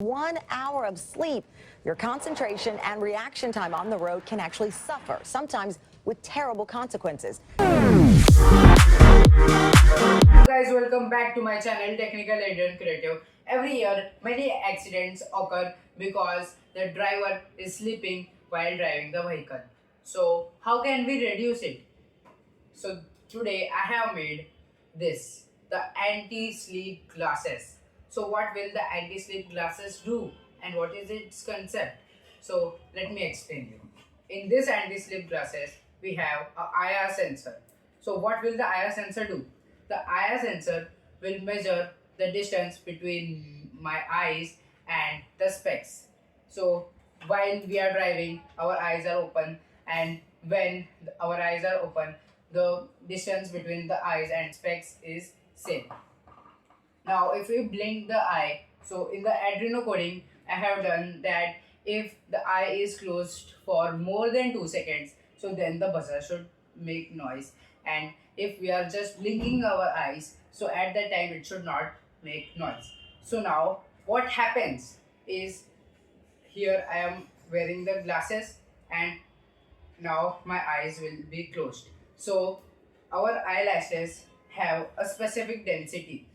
1 hour of sleep, your concentration and reaction time on the road can actually suffer, sometimes with terrible consequences. Guys, welcome back to my channel Technical Indian Creative. Every year many accidents occur because the driver is sleeping while driving the vehicle. So how can we reduce it? So today I have made this, the anti-sleep glasses. So what will the anti-sleep glasses do and what is its concept? So let me explain you. In this anti-sleep glasses we have a IR sensor. So what will the IR sensor do? The IR sensor will measure the distance between my eyes and the specs. So while we are driving, our eyes are open, and when our eyes are open, the distance between the eyes and specs is same. Now if we blink the eye, so in the Arduino coding I have done that if the eye is closed for more than 2 seconds, so then the buzzer should make noise, and if we are just blinking our eyes, so at that time it should not make noise. So now what happens is, here I am wearing the glasses and now my eyes will be closed. So our eyelashes have a specific density.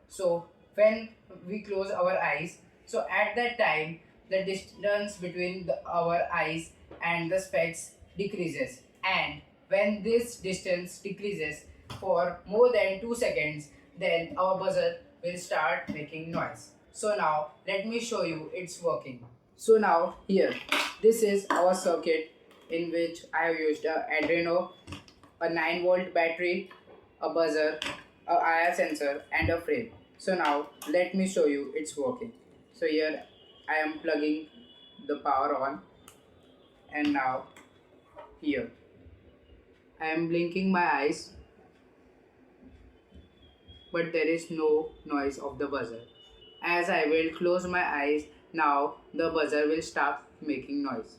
So when we close our eyes, so at that time the distance between our eyes and the specs decreases, and when this distance decreases for more than 2 seconds, then our buzzer will start making noise. So now let me show you it's working. So now here, this is our circuit in which I have used a Arduino, a 9-volt battery, a buzzer, a IR sensor and a frame. So now let me show you it's working. So here I am plugging the power on, and now here I am blinking my eyes, but there is no noise of the buzzer. As I will close my eyes, now the buzzer will start making noise.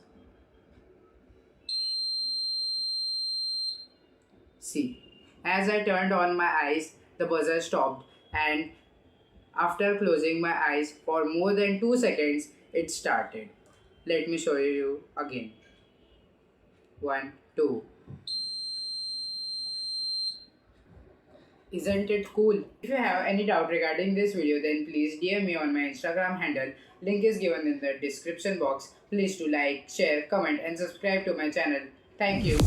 See, as I turned on my eyes, the buzzer stopped, and after closing my eyes for more than 2 seconds, it started. Let me show you again. 1, 2. Isn't it cool? If you have any doubt regarding this video, then please DM me on my Instagram handle. Link is given in the description box. Please do like, share, comment and subscribe to my channel. Thank you.